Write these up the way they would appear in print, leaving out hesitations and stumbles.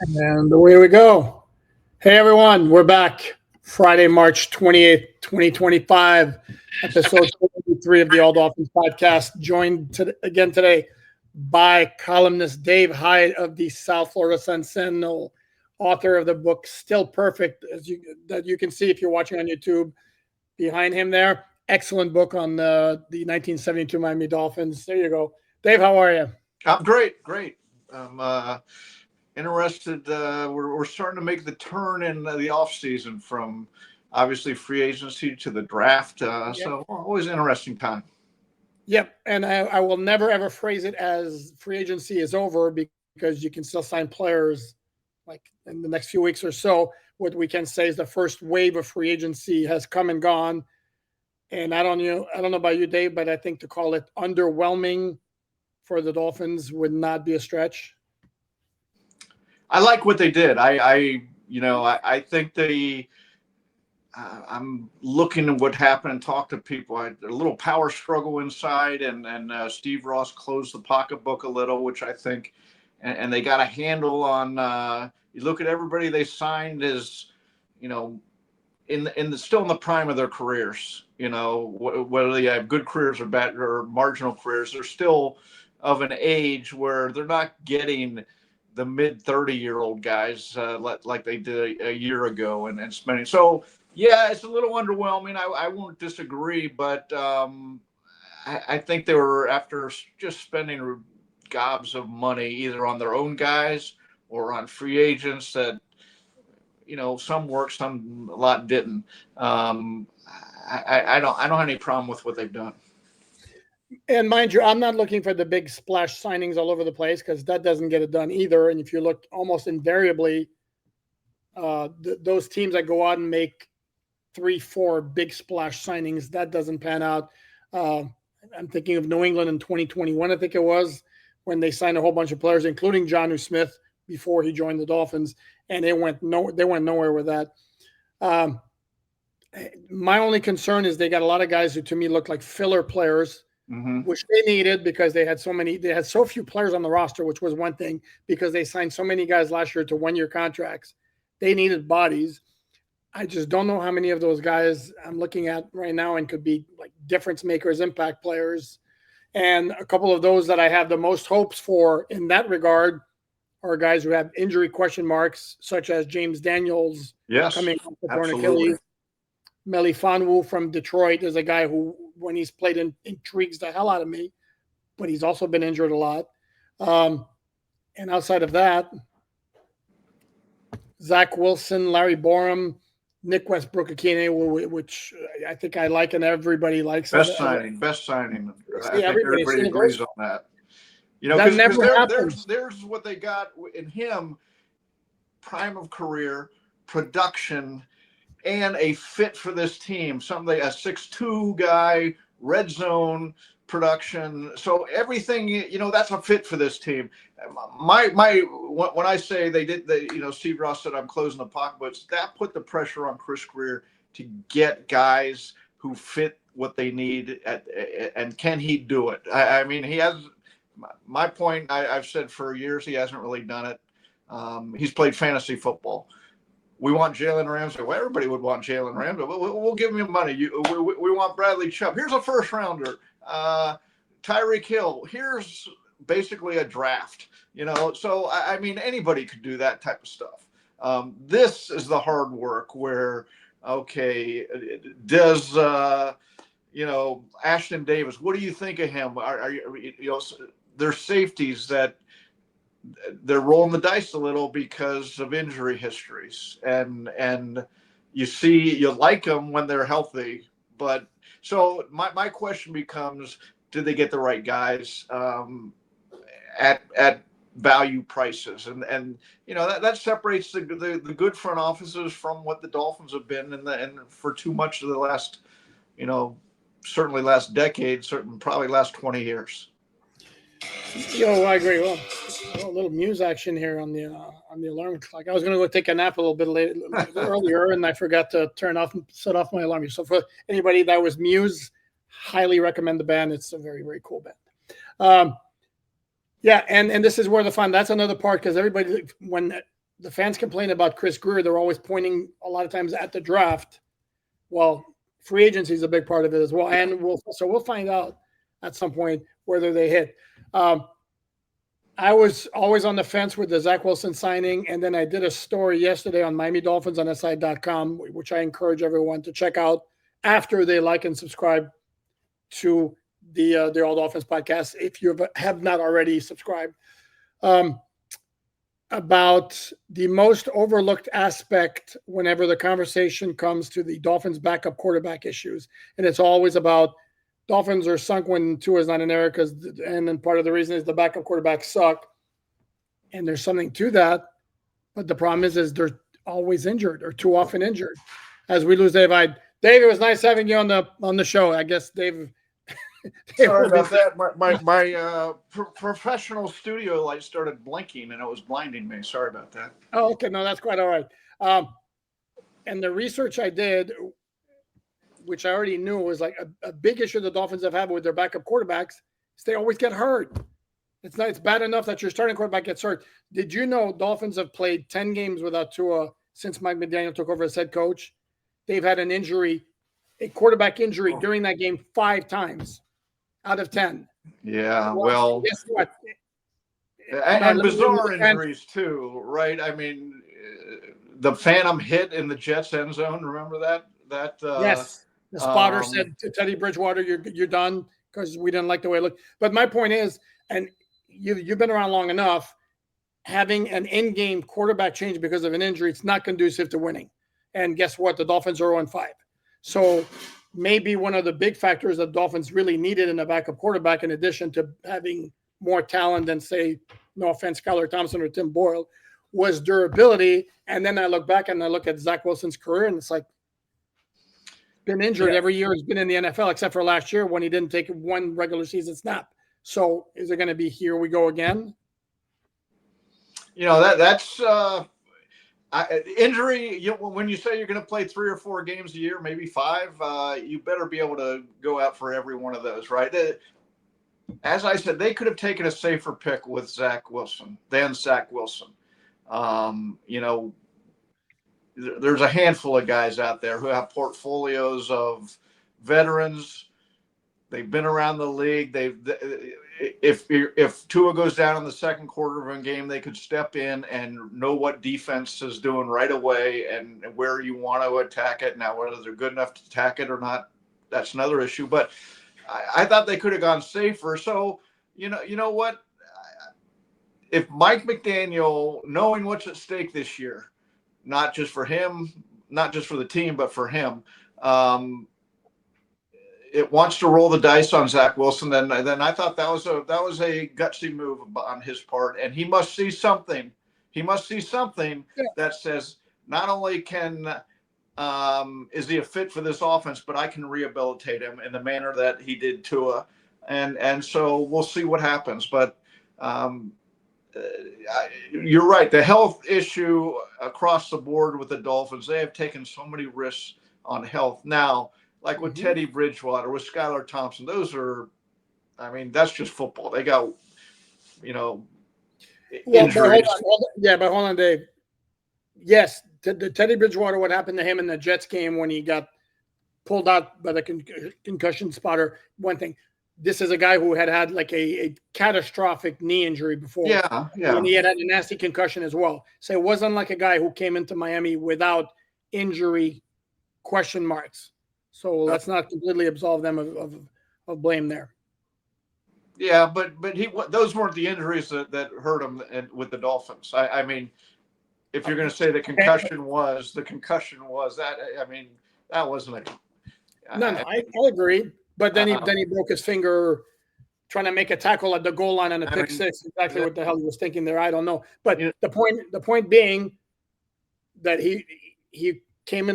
And away we go. Hey, everyone, we're back. Friday, March 28th, 2025, episode 23 of the All Dolphins podcast. Joined again today by columnist Dave Hyde of the South Florida Sun Sentinel, author of the book Still Perfect, that you can see if you're watching on YouTube. Behind him there, excellent book on the 1972 Miami Dolphins. There you go. Dave, how are you? I'm great. I'm interested. We're starting to make the turn in the off season from obviously free agency to the draft. So always an interesting time. Yep, and I will never ever phrase it as free agency is over because you can still sign players like in the next few weeks or so. What we can say is the first wave of free agency has come and gone, and I don't know about you, Dave, but I think to call it underwhelming for the Dolphins would not be a stretch. I like what they did. I think they. I'm looking at what happened and talk to people. A little power struggle inside, and Steve Ross closed the pocketbook a little, which I think, and they got a handle on. You look at everybody they signed as, still in the prime of their careers. Whether they have good careers or bad or marginal careers, they're still of an age where they're not getting the mid 30-year-old guys like they did a year ago and spending. So yeah, it's a little underwhelming. I won't disagree, but I think they were after just spending gobs of money either on their own guys or on free agents that some worked, some a lot didn't. I don't have any problem with what they've done. And mind you, I'm not looking for the big splash signings all over the place because that doesn't get it done either. And if you look, almost invariably, those teams that go out and make 3-4 big splash signings, that doesn't pan out. I'm thinking of New England in 2021, I think it was, when they signed a whole bunch of players, including Jonnu Smith before he joined the Dolphins, and they went nowhere with that. My only concern is they got a lot of guys who to me look like filler players. Mm-hmm. Which they needed because they had so few players on the roster, which was one thing because they signed so many guys last year to one-year contracts. They needed bodies. I just don't know how many of those guys I'm looking at right now and could be like difference makers, impact players. And a couple of those that I have the most hopes for in that regard are guys who have injury question marks, such as James Daniels coming off the torn Achilles. Melifonwu from Detroit is a guy who, when he's played, intrigues the hell out of me, but he's also been injured a lot. And outside of that, Zach Wilson, Larry Borum, Nick Westbrook-Ikhine, which I think I like and everybody likes. Best signing. I think everybody agrees on that. Because there's what they got in him, prime of career, production, and a fit for this team. Something a 6'2" guy, red zone production. So everything, that's a fit for this team. When I say Steve Ross said I'm closing the pocketbooks, that put the pressure on Chris Greer to get guys who fit what they need and can he do it? I mean, he has. My point I've said for years, he hasn't really done it. He's played fantasy football. We want Jalen Ramsey. Well, everybody would want Jalen Ramsey. We'll give him money. We want Bradley Chubb. Here's a first rounder. Tyreek Hill. Here's basically a draft. So I mean, anybody could do that type of stuff. This is the hard work where, okay, does Ashton Davis? What do you think of him? Are you there's safeties that they're rolling the dice a little because of injury histories, and you like them when they're healthy. But so my question becomes, did they get the right guys at value prices? And that separates the good front offices from what the Dolphins have been and for too much of the last, certainly last decade, probably last 20 years. I agree. Well, a little Muse action here on the alarm clock. I was going to go take a nap a little bit earlier, and I forgot to set off my alarm. So for anybody that was Muse, highly recommend the band. It's a very, very cool band. And this is where the fun. That's another part because everybody, when the fans complain about Chris Greer. They're always pointing a lot of times at the draft. Well, free agency is a big part of it as well. And we'll find out at some point whether they hit. I was always on the fence with the Zach Wilson signing, and then I did a story yesterday on Miami Dolphins on SI.com, which I encourage everyone to check out after they like and subscribe to the All Dolphins podcast, if you have not already subscribed, about the most overlooked aspect whenever the conversation comes to the Dolphins' backup quarterback issues, and it's always about Dolphins are sunk when Tua is not in there, and then part of the reason is the backup quarterbacks suck, and there's something to that. But the problem is they're always injured or too often injured. As we lose Dave, Dave, it was nice having you on the show. I guess Dave. Sorry about that. My professional studio light started blinking and it was blinding me. Sorry about that. Oh, okay. No, that's quite all right. And the research I did, which I already knew, was like a big issue the Dolphins have had with their backup quarterbacks is they always get hurt. It's bad enough that your starting quarterback gets hurt. Did you know Dolphins have played 10 games without Tua since Mike McDaniel took over as head coach? They've had an injury, a quarterback injury during that game 5 times out of 10. Yeah, well, guess what? And bizarre injuries too, right? I mean, the phantom hit in the Jets end zone. Remember that? Yes. The spotter said to Teddy Bridgewater, "You're done," because we didn't like the way it looked. But my point is, and you've been around long enough, having an in-game quarterback change because of an injury, it's not conducive to winning. And guess what? The Dolphins are 0-5. So maybe one of the big factors that Dolphins really needed in a backup quarterback, in addition to having more talent than, say, no offense, Skylar Thompson or Tim Boyle, was durability. And then I look back and I look at Zach Wilson's career, and it's like, been injured every year he's been in the NFL, except for last year when he didn't take one regular season snap. So is it going to be here we go again? You know, that's injury. When you say you're going to play 3 or 4 games a year, maybe 5, you better be able to go out for every one of those, right? As I said, they could have taken a safer pick with Zach Wilson than Zach Wilson. You know, there's a handful of guys out there who have portfolios of veterans. They've been around the league. If Tua goes down in the second quarter of a game, they could step in and know what defense is doing right away and where you want to attack it. Now, whether they're good enough to attack it or not, that's another issue. But I thought they could have gone safer. So, you know what? If Mike McDaniel, knowing what's at stake this year, not just for him, not just for the team, but for him, it wants to roll the dice on Zach Wilson, then I thought that was a gutsy move on his part, and he must see something. He must see something that says not only is he a fit for this offense, but I can rehabilitate him in the manner that he did Tua, and so we'll see what happens. But you're right. The health issue across the board with the Dolphins, they have taken so many risks on health now. Like with Teddy Bridgewater, with Skylar Thompson, those are, I mean, that's just football. They got, injuries. But hold on, Dave. Yes, the Teddy Bridgewater, what happened to him in the Jets game when he got pulled out by the concussion spotter, one thing. This is a guy who had like a catastrophic knee injury before. Yeah. And he had a nasty concussion as well. So it wasn't like a guy who came into Miami without injury question marks. So let's not completely absolve them of blame there. Yeah, but those weren't the injuries that hurt him with the Dolphins. I mean, if you're going to say the concussion was that, I mean, that wasn't I agree. But then he broke his finger trying to make a tackle at the goal line on a pick six. Exactly what the hell he was thinking there, I don't know. But the point being that he came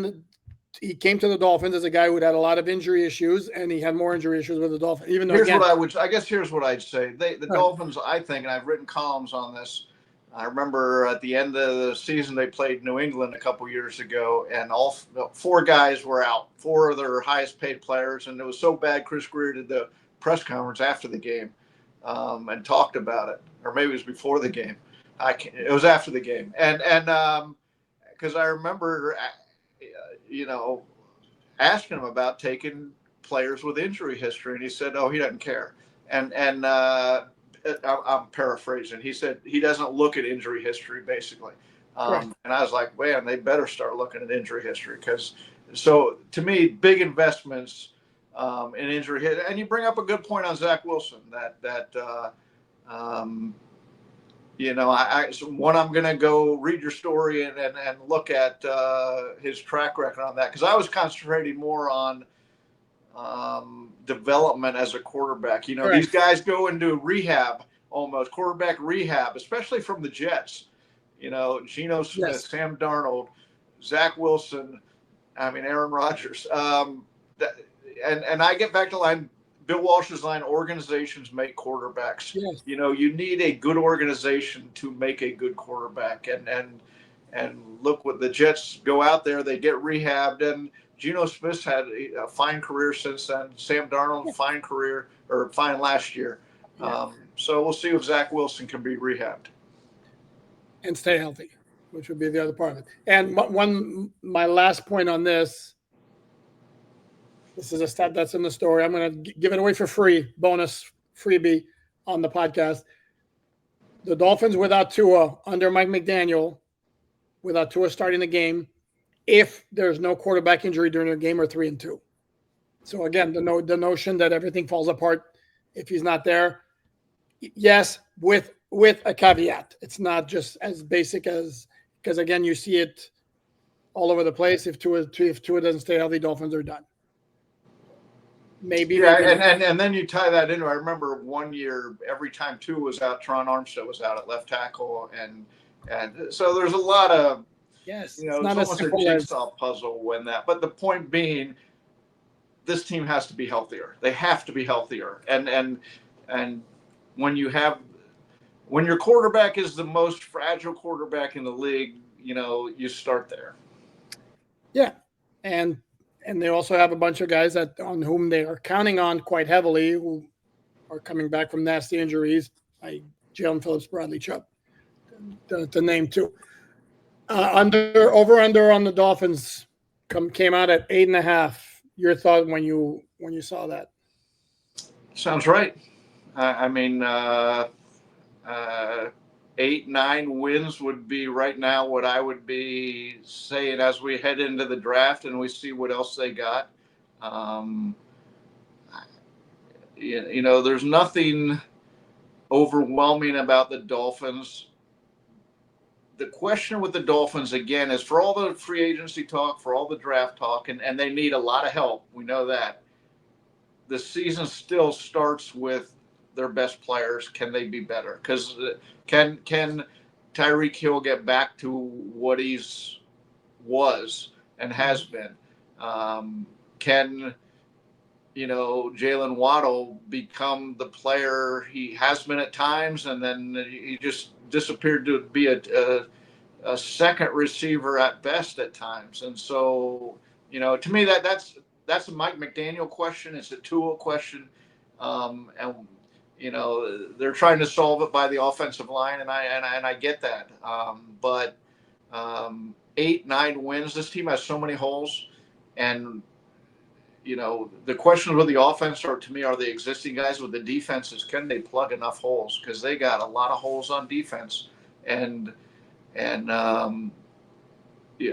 to the Dolphins as a guy who had a lot of injury issues, and he had more injury issues with the Dolphins. Even though here's what I'd say. The Dolphins, I think, and I've written columns on this. I remember at the end of the season they played New England a couple years ago, and all 4 guys were out, 4 of their highest paid players, and it was so bad. Chris Greer did the press conference after the game and talked about it, or maybe it was before the game. It was after the game, and because I remember, asking him about taking players with injury history, and he said, "Oh, he doesn't care." And I'm paraphrasing. He said he doesn't look at injury history, basically. And I was like, man, they better start looking at injury history because. So to me, big investments in injury hit, and you bring up a good point on Zach Wilson. I'm going to go read your story and look at his track record on that because I was concentrating more on development as a quarterback. These guys go into rehab, almost quarterback rehab, especially from the Jets. Geno Smith, Sam Darnold, Zach Wilson, Aaron Rodgers. And I get back to line. Bill Walsh's line, organizations make quarterbacks. Yes. You need a good organization to make a good quarterback. And look what the Jets go out there, they get rehabbed. And Geno Smith's had a fine career since then. Sam Darnold, fine last year. Yeah. So we'll see if Zach Wilson can be rehabbed. And stay healthy, which would be the other part of it. And my last point on this is a stat that's in the story. I'm going to give it away for free, bonus freebie on the podcast. The Dolphins without Tua under Mike McDaniel, without Tua starting the game, if there's no quarterback injury during the game, are 3-2. So again, the notion that everything falls apart if he's not there, yes, with a caveat. It's not just as basic as because again, you see it all over the place. If Tua doesn't stay healthy, Dolphins are done. Maybe. And then you tie that into. I remember one year, every time Tua was out, Teron Armstead was out at left tackle, and so there's a lot of it's not almost a jigsaw puzzle when that. But the point being, this team has to be healthier. They have to be healthier, and when your quarterback is the most fragile quarterback in the league, you start there. Yeah, and they also have a bunch of guys on whom they are counting on quite heavily who are coming back from nasty injuries, like Jalen Phillips, Bradley Chubb, to name two. Over under on the Dolphins came out at 8.5. Your thought when you saw that? Sounds right. 8-9 wins would be right now what I would be saying as we head into the draft and we see what else they got. There's nothing overwhelming about the Dolphins. The question with the Dolphins, again, is for all the free agency talk, for all the draft talk, and they need a lot of help. We know that. The season still starts with their best players. Can they be better? Because can Tyreek Hill get back to what was and has been? Can Jalen Waddle become the player he has been at times, and then he just disappeared to be a second receiver at best at times? And so, to me that's a Mike McDaniel question. It's a Tua question, and they're trying to solve it by the offensive line, and I get that. But 8-9 wins. This team has so many holes, and the questions with the offense are the existing guys. With the defenses, can they plug enough holes? Because they got a lot of holes on defense, and you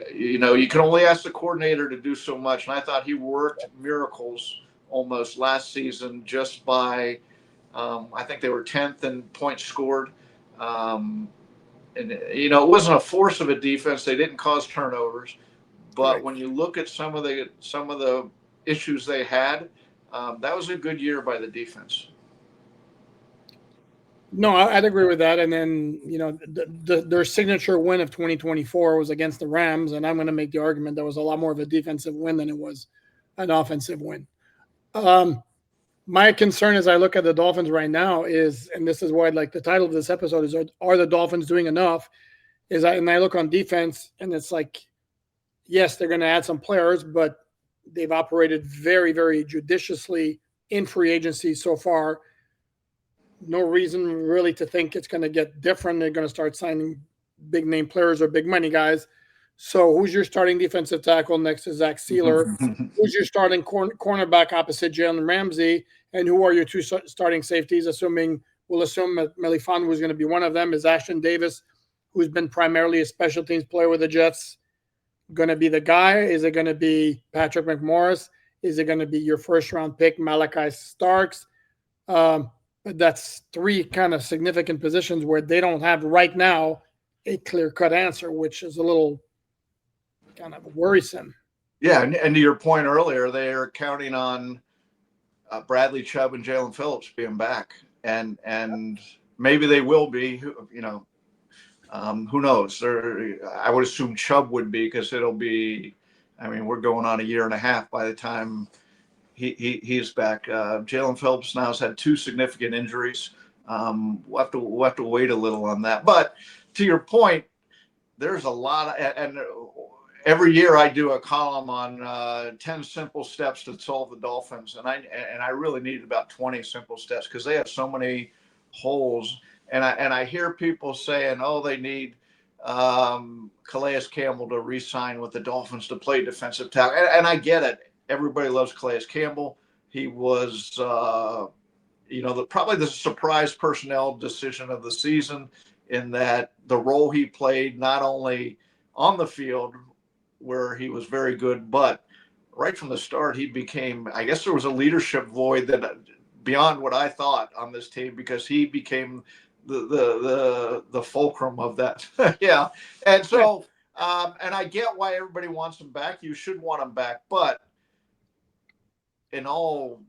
can only ask the coordinator to do so much. And I thought he worked miracles almost last season just by. I think they were 10th in points scored. And it wasn't a force of a defense. They didn't cause turnovers. But when you look at some of the issues they had, that was a good year by the defense. No, I'd agree with that. And then, their signature win of 2024 was against the Rams. And I'm going to make the argument that was a lot more of a defensive win than it was an offensive win. My concern as I look at the Dolphins right now is, and this is why like the title of this episode is, are the Dolphins doing enough? And I look on defense and it's like, yes, they're going to add some players, but they've operated very, very judiciously in free agency so far. no reason really to think it's going to get different. They're going to start signing big name players or big money guys. So who's your starting defensive tackle next to Zach Sealer? Who's your starting cornerback opposite Jalen Ramsey? And who are your two starting safeties? We'll assume that Melifon was going to be one of them. Is Ashton Davis, who's been primarily a special teams player with the Jets, going to be the guy? Is it going to be Patrick McMorris? Is it going to be your first round pick, Malachi Starks? But that's three kind of significant positions where they don't have right now a clear-cut answer, which is a little kind of worrisome. Yeah, and to your point earlier, they are counting on Bradley Chubb and Jalen Phillips being back, and maybe they will be. Who knows? I would assume Chubb would be, because it'll be. I mean, we're going on a year and a half by the time he's back. Jalen Phillips now has had two significant injuries. We'll have to wait a little on that. But to your point, there's a lot of, and every year I do a column on 10 simple steps to solve the Dolphins, and I really needed about 20 simple steps because they have so many holes. And I hear people saying, oh, they need Calais Campbell to re-sign with the Dolphins to play defensive tackle, and I get it. Everybody loves Calais Campbell. He was, probably the surprise personnel decision of the season, in that the role he played not only on the field, where he was very good, but right from the start, he became, I guess there was a leadership void that beyond what I thought on this team, because he became the fulcrum of that. Yeah. And so, and I get why everybody wants him back. You should want him back, but in all,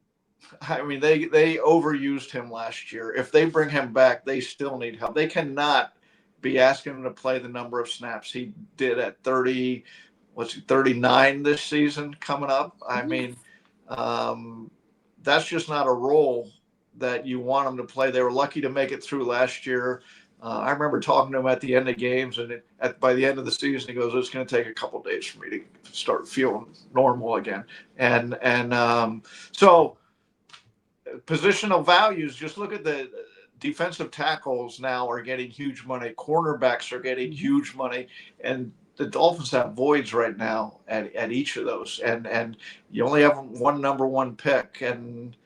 I mean, they overused him last year. If they bring him back, they still need help. They cannot be asking him to play the number of snaps he did at 30, 39 this season coming up. I mean, that's just not a role that you want him to play. They were lucky to make it through last year. I remember talking to him at the end of games, and by the end of the season, he goes, "It's going to take a couple of days for me to start feeling normal again." And so positional values, just look at the defensive tackles now are getting huge money. Cornerbacks are getting huge money. And the Dolphins have voids right now at each of those. And you only have one number one pick. And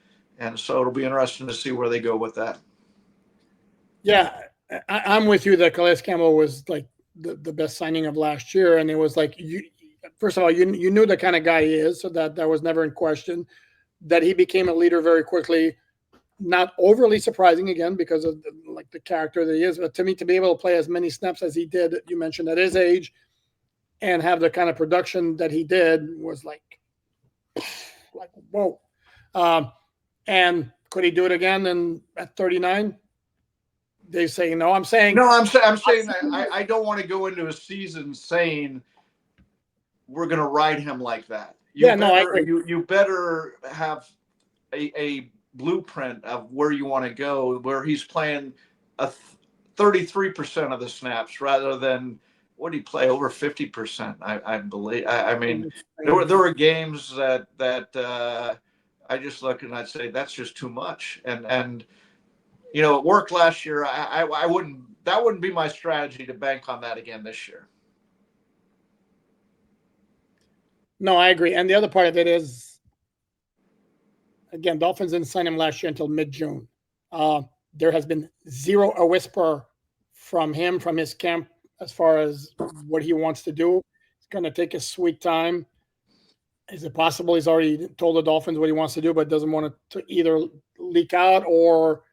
so it'll be interesting to see where they go with that. Yeah, I'm with you that Calais Campbell was like the best signing of last year. And it was like, first of all, you knew the kind of guy he is, so that was never in question. That he became a leader very quickly, not overly surprising again because of the character that he is. But to me, to be able to play as many snaps as he did, you mentioned at his age, and have the kind of production that he did was like whoa. And could he do it again? And at 39, they say no. I'm saying I don't want to go into a season saying we're going to ride him like that. You better have a blueprint of where you want to go, where he's playing 33% of the snaps rather than what did he play over 50%? I believe. I mean, there were games that I just look and I'd say that's just too much. And it worked last year. I wouldn't. That wouldn't be my strategy to bank on that again this year. No, I agree. And the other part of it is, again, Dolphins didn't sign him last year until mid-June. There has been a whisper from him, from his camp, as far as what he wants to do. It's going to take his sweet time. Is it possible he's already told the Dolphins what he wants to do, but doesn't want it to either leak out or,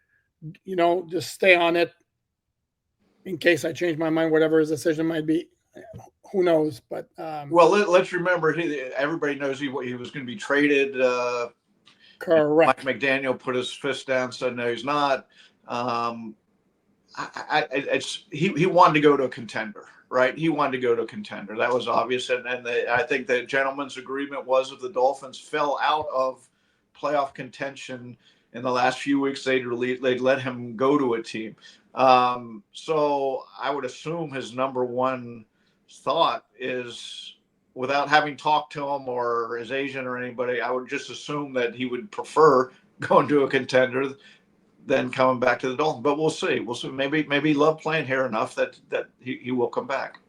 just stay on it in case I change my mind, whatever his decision might be? Who knows? But well, let's remember, everybody knows he was going to be traded. Correct. Mike McDaniel put his fist down, said no, he's not. He wanted to go to a contender, right? He wanted to go to a contender. That was obvious, and I think the gentleman's agreement was if the Dolphins fell out of playoff contention in the last few weeks, they'd let him go to a team. So I would assume his number one thought is, without having talked to him or his agent or anybody, I would just assume that he would prefer going to a contender than coming back to the Dolphins. But we'll see. We'll see. Maybe he loved playing here enough that he will come back.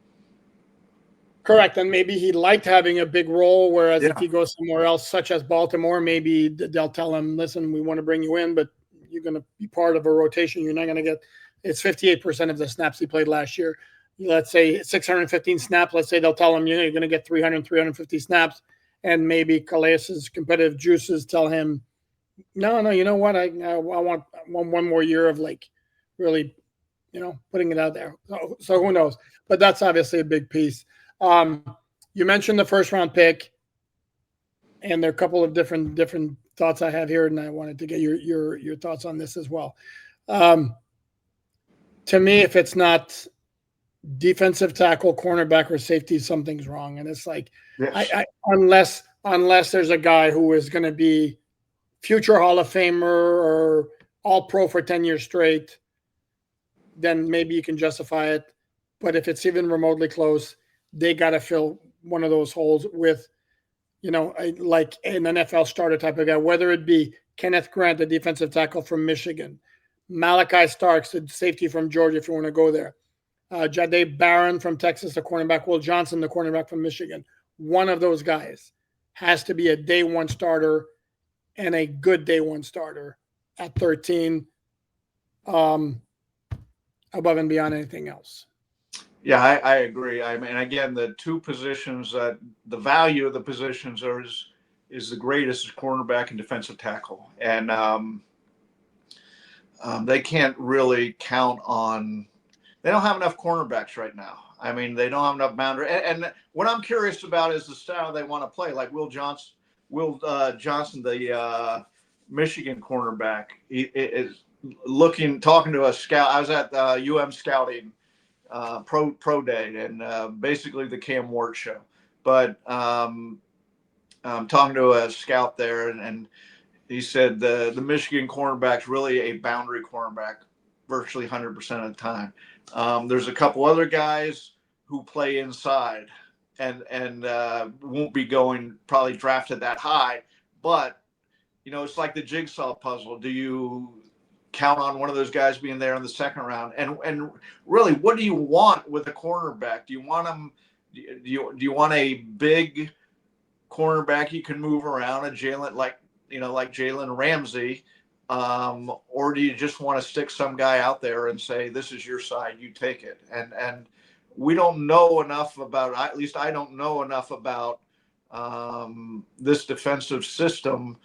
Correct. And maybe he liked having a big role, whereas Yeah. if he goes somewhere else, such as Baltimore, maybe they'll tell him, listen, we want to bring you in, but you're going to be part of a rotation. You're not going to get – it's 58% of the snaps he played last year. Let's say 615 snaps. Let's say they'll tell him, you're going to get 350 snaps. And maybe Calais' competitive juices tell him, no, you know what? I want one more year of like really, putting it out there. So who knows? But that's obviously a big piece. You mentioned the first round pick, and there are a couple of different thoughts I have here, and I wanted to get your thoughts on this as well. To me, if it's not defensive tackle, cornerback, or safety, something's wrong. And it's like, yes. Unless there's a guy who is going to be future Hall of Famer or all pro for 10 years straight, then maybe you can justify it. But if it's even remotely close, they got to fill one of those holes with, like an NFL starter type of guy, whether it be Kenneth Grant, the defensive tackle from Michigan, Malachi Starks, the safety from Georgia, if you want to go there, Jahdae Barron from Texas, the cornerback, Will Johnson, the cornerback from Michigan. One of those guys has to be a day one starter and a good day one starter at 13, above and beyond anything else. Yeah, I agree. I mean, again, the two positions that the value of the positions is the greatest is cornerback and defensive tackle. And they can't really count on, they don't have enough cornerbacks right now. I mean, they don't have enough boundary. And what I'm curious about is the style they want to play. Like Will Johnson, the Michigan cornerback, he is talking to a scout. I was at scouting pro day, and basically the Cam Ward show. But I'm talking to a scout there, and he said the Michigan cornerback's really a boundary cornerback virtually 100% of the time. There's a couple other guys who play inside and won't be going probably drafted that high, but it's like the jigsaw puzzle. Do you count on one of those guys being there in the second round? And really, what do you want with a cornerback? Do you want them? Do you want a big cornerback you can move around, a Jalen like Jalen Ramsey, or do you just want to stick some guy out there and say, this is your side, you take it? And we don't know enough about, at least I don't know enough about this defensive system.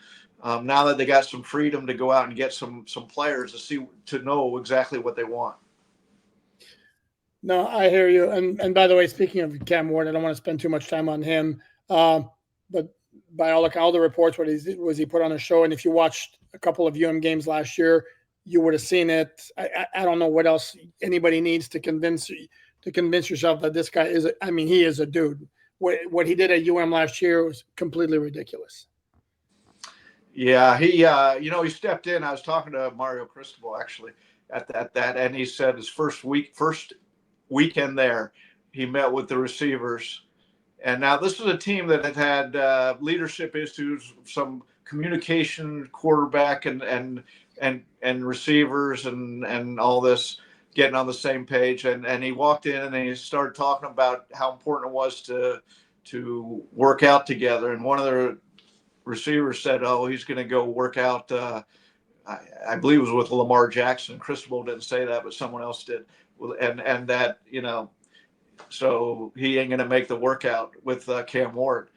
Now that they got some freedom to go out and get some players to know exactly what they want. No, I hear you. And by the way, speaking of Cam Ward, I don't want to spend too much time on him. But by all the reports, he put on a show. And if you watched a couple of games last year, you would have seen it. I don't know what else anybody needs to convince yourself that this guy is. He is a dude. What he did at last year was completely ridiculous. Yeah, he stepped in. I was talking to Mario Cristobal actually at that, and he said his first weekend there, he met with the receivers. And now this is a team that had leadership issues, some communication, quarterback and receivers and all this getting on the same page. And he walked in and he started talking about how important it was to work out together. And one of the receivers said, "Oh, he's going to go work out." I believe it was with Lamar Jackson. Cristobal didn't say that, but someone else did. And that, so he ain't going to make the workout with Cam Ward.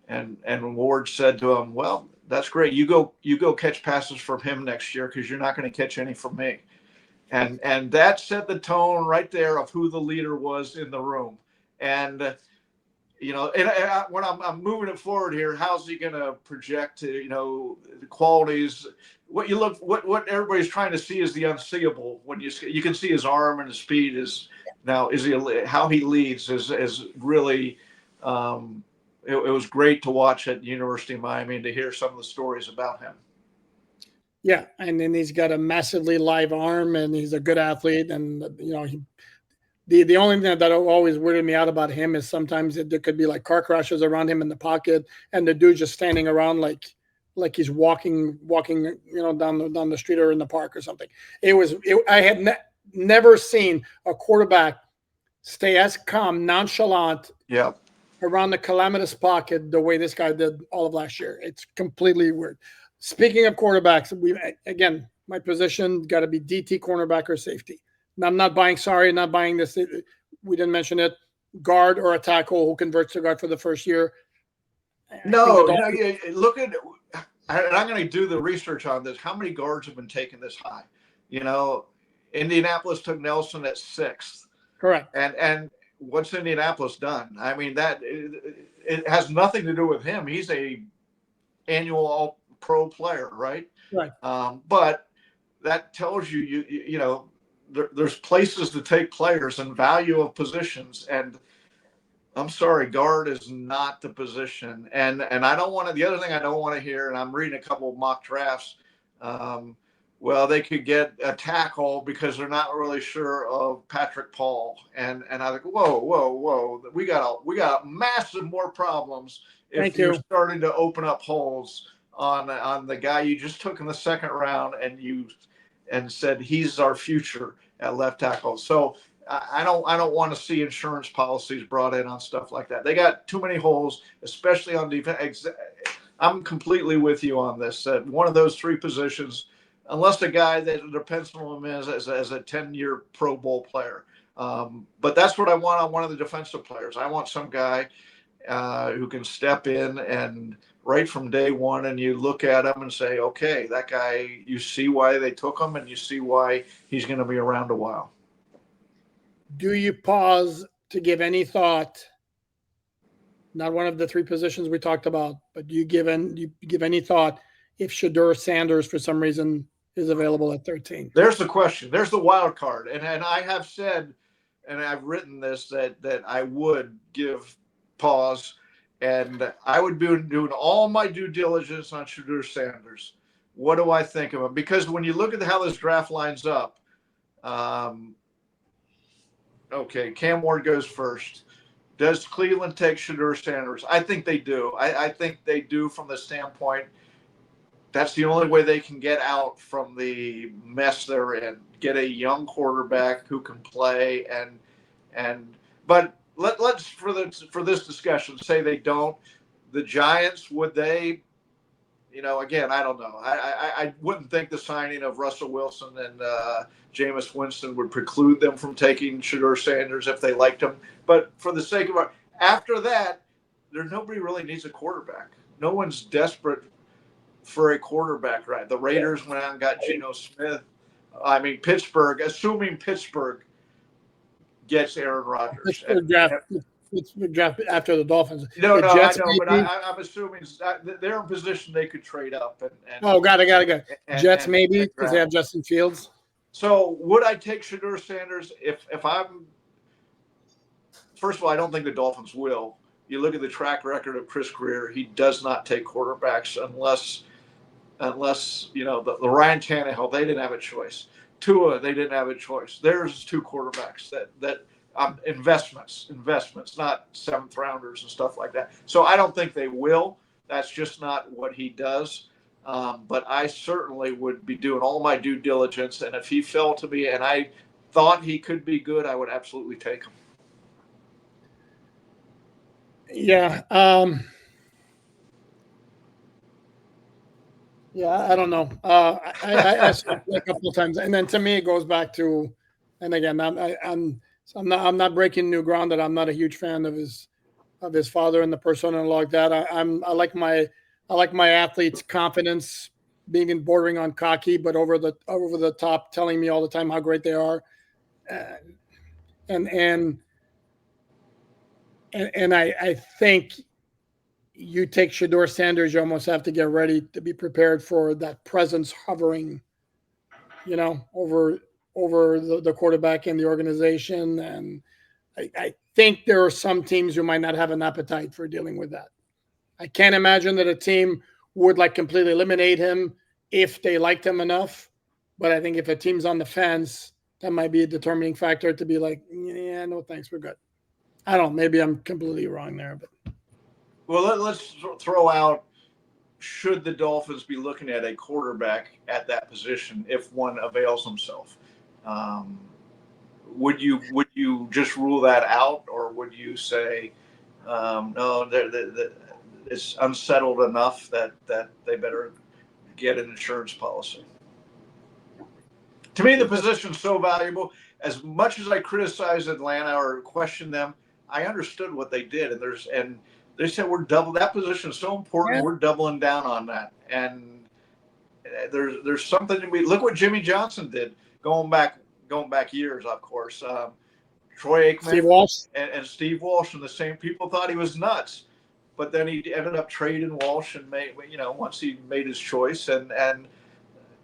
And Ward said to him, "Well, that's great. You go catch passes from him next year because you're not going to catch any from me." And that set the tone right there of who the leader was in the room. And when I'm moving it forward here, how's he going to project the qualities? What everybody's trying to see is the unseeable. When you can see his arm and his speed how he leads is really. It was great to watch at University of Miami and to hear some of the stories about him. Yeah, and then he's got a massively live arm, and he's a good athlete, and The only thing that always weirded me out about him is sometimes there could be like car crashes around him in the pocket, and the dude just standing around like like he's walking, down the street or in the park or something. I had never seen a quarterback stay as calm, nonchalant, Yeah. around the calamitous pocket the way this guy did all of last year. It's completely weird. Speaking of quarterbacks, my position got to be DT, cornerback, or safety. And I'm not buying this. We didn't mention it. Guard or a tackle who converts to guard for the first year. No, look at, and I'm going to do the research on this. How many guards have been taken this high? Indianapolis took Nelson at 6th. Correct. And what's Indianapolis done? I mean, that it has nothing to do with him. He's a annual All-Pro player, right? Right. But that tells you, there's places to take players and value of positions. And I'm sorry, guard is not the position. And I don't want to. The other thing I don't want to hear, and I'm reading a couple of mock drafts. Well, they could get a tackle because they're not really sure of Patrick Paul. And I think, whoa. We got massive more problems if you're starting to open up holes on the guy you just took in the 2nd round and said he's our future at left tackle. So I don't want to see insurance policies brought in on stuff like that. They got too many holes, especially on defense. I'm completely with you on this. One of those 3 positions, unless the guy that they're penciling him as a 10-year Pro Bowl player. But that's what I want on one of the defensive players. I want some guy who can step in and right from day one, and you look at him and say, okay, that guy, you see why they took him and you see why he's going to be around a while. Do you pause to give any thought? Not one of the 3 positions we talked about, but do you give any thought if Shedeur Sanders for some reason is available at 13? There's the question. There's the wild card, and I have said, and I've written this that I would give pause, and I would be doing all my due diligence on Shedeur Sanders. What do I think of him? Because when you look at how this draft lines up. Okay, Cam Ward goes first. Does Cleveland take Shedeur Sanders? I think they do. I think they do from the standpoint that's the only way they can get out from the mess they're in. Get a young quarterback who can play but let's for this discussion say they don't. The Giants, would they? Again, I don't know. I wouldn't think the signing of Russell Wilson and Jameis Winston would preclude them from taking Shedeur Sanders if they liked him. But for the sake of after that, nobody really needs a quarterback. No one's desperate for a quarterback, right? The Raiders went out and got Geno Smith. I mean, Pittsburgh, assuming Pittsburgh gets Aaron Rodgers. Pittsburgh draft after the Dolphins. No, I know, but I'm assuming they're in position they could trade up. Got it. Jets maybe because they have Justin Fields. So would I take Shedeur Sanders if I'm? First of all, I don't think the Dolphins will. You look at the track record of Chris Greer; he does not take quarterbacks unless the Ryan Tannehill. They didn't have a choice. Tua, they didn't have a choice. There's 2 quarterbacks that. Investments, not 7th rounders and stuff like that. So I don't think they will. That's just not what he does. But I certainly would be doing all my due diligence. And if he fell to me and I thought he could be good, I would absolutely take him. Yeah. I don't know. I asked a couple of times, and then to me it goes back to, and again, I'm not breaking new ground that I'm not a huge fan of his father and the persona like that. I like my athletes' confidence being bordering on cocky, but over the top, telling me all the time how great they are, and I think you take Shedeur Sanders, you almost have to get ready to be prepared for that presence hovering, over the quarterback and the organization. And I think there are some teams who might not have an appetite for dealing with that. I can't imagine that a team would completely eliminate him if they liked him enough. But I think if a team's on the fence, that might be a determining factor to be like, yeah, no, thanks, we're good. I don't know. Maybe I'm completely wrong there. But well, let's throw out should the Dolphins be looking at a quarterback at that position if one avails himself? Would you just rule that out, or would you say no? It's unsettled enough that they better get an insurance policy. To me, the position's so valuable. As much as I criticize Atlanta or question them, I understood what they did, and they said we're double that position is so important. Yeah. We're doubling down on that, and there's something we look what Jimmy Johnson did going back years, of course. Troy Aikman, Steve Walsh, and Steve Walsh, and the same people thought he was nuts, but then he ended up trading Walsh and once he made his choice, and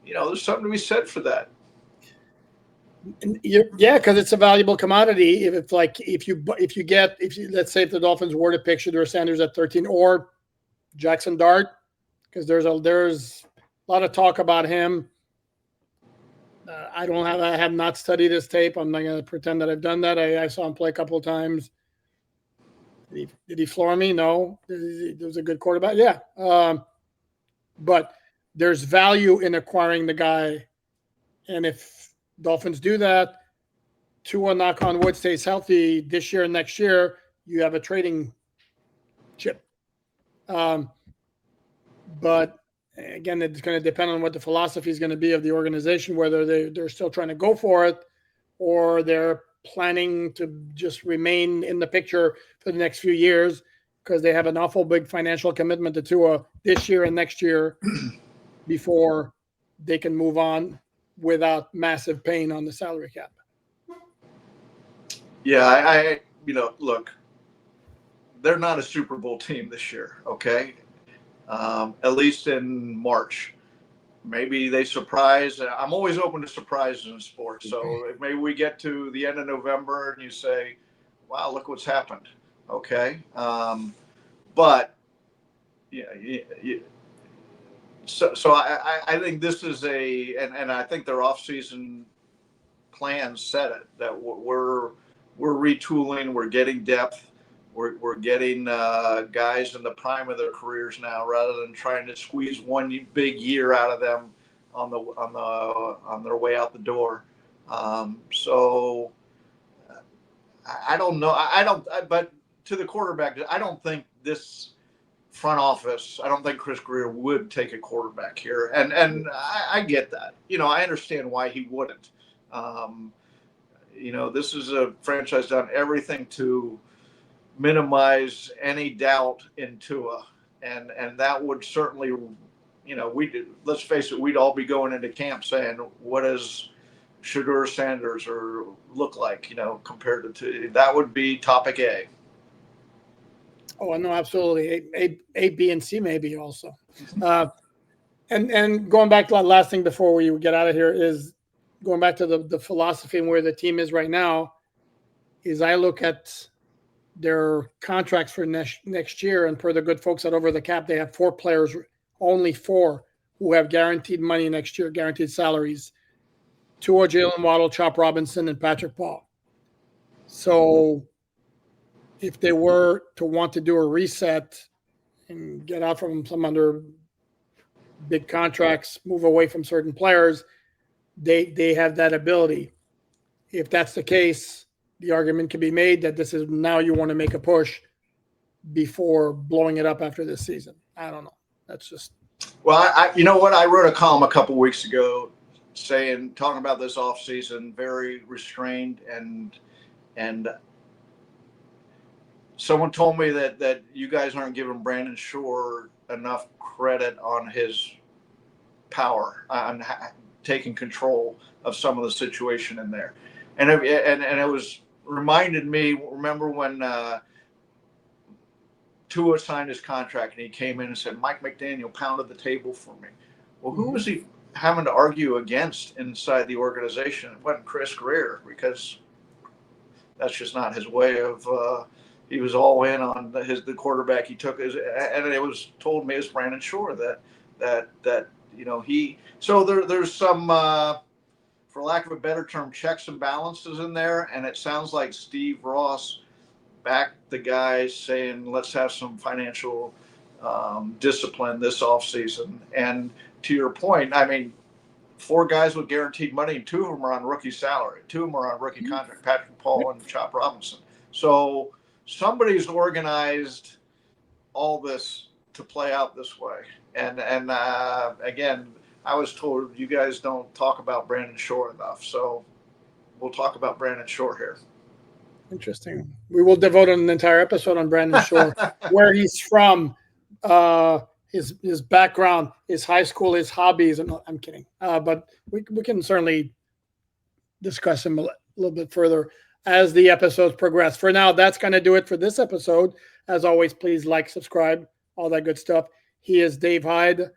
there's something to be said for that. Yeah, because it's a valuable commodity. Let's say if the Dolphins were to pick Shedeur Sanders at 13 or Jackson Dart, because there's a lot of talk about him. I have not studied his tape. I'm not going to pretend that I've done that. I saw him play a couple of times. Did he floor me? No. He was a good quarterback. Yeah. But there's value in acquiring the guy. And if Dolphins do that, Tua, knock on wood, stays healthy this year and next year, you have a trading chip. But again, it's going to depend on what the philosophy is going to be of the organization, whether they're still trying to go for it or they're planning to just remain in the picture for the next few years because they have an awful big financial commitment to Tua this year and next year before they can move on without massive pain on the salary cap. Yeah, I look, they're not a Super Bowl team this year, okay? At least in March. Maybe they surprise. I'm always open to surprises in sports. So maybe we get to the end of November and you say, wow, look what's happened. Okay. But yeah. So I think this is and I think their offseason plans said it, that we're retooling, we're getting depth. We're getting guys in the prime of their careers now, rather than trying to squeeze one big year out of them on their way out the door. So I don't know. But to the quarterback, I don't think this front office. I don't think Chris Greer would take a quarterback here, and I get that. I understand why he wouldn't. This is a franchise done everything to minimize any doubt in Tua, and that would certainly, let's face it, we'd all be going into camp saying, what does Shedeur Sanders look like, compared to that would be topic A. Oh, no, absolutely. A, B, and C maybe also. And going back to that last thing before we get out of here is going back to the philosophy and where the team is right now. Is I look at their contracts for next year, and per the good folks at Over the Cap, they have 4 players, only 4, who have guaranteed money next year, guaranteed salaries. Tua, Jalen Waddle, Chop Robinson, and Patrick Paul. So if they were to want to do a reset and get out from some under big contracts, move away from certain players, they have that ability. If that's the case, the argument can be made that this is now you want to make a push before blowing it up after this season. I don't know. That's just. Well, you know what? I wrote a column a couple weeks ago talking about this offseason, very restrained, and someone told me that you guys aren't giving Brandon Shore enough credit on his power, on taking control of some of the situation in there. And it was reminded me, remember when Tua signed his contract and he came in and said, Mike McDaniel pounded the table for me. Well, who was he having to argue against inside the organization? It wasn't Chris Greer, because that's just not his way of he was all in on the quarterback he took. And it was told me as Brandon Shore that there's some for lack of a better term, checks and balances in there. And it sounds like Steve Ross backed the guys saying, let's have some financial discipline this offseason. And to your point, I mean, 4 guys with guaranteed money, and 2 of them are on rookie salary. 2 of them are on rookie contract, Patrick Paul and Chop Robinson. So somebody's organized all this to play out this way. And again, I was told you guys don't talk about Brandon Shore enough. So we'll talk about Brandon Shore here. Interesting. We will devote an entire episode on Brandon Shore, where he's from, his background, his high school, his hobbies. And I'm kidding, but we can certainly discuss him a little bit further as the episodes progress. For now, that's going to do it for this episode. As always, please like, subscribe, all that good stuff. He is Dave Hyde,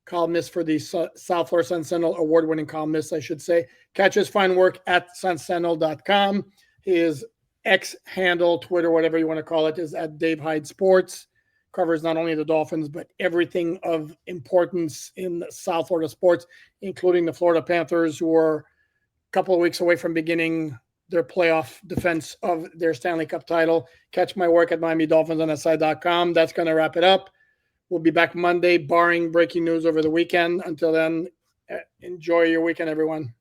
columnist for the South Florida Sun-Sentinel, award-winning columnist, I should say. Catch his fine work at sunsentinel.com. His X handle, Twitter, whatever you want to call it, is at Dave Hyde Sports. Covers not only the Dolphins, but everything of importance in South Florida sports, including the Florida Panthers, who are a couple of weeks away from beginning their playoff defense of their Stanley Cup title. Catch my work at MiamiDolphinsOnSide.com. That's going to wrap it up. We'll be back Monday, barring breaking news over the weekend. Until then, enjoy your weekend, everyone.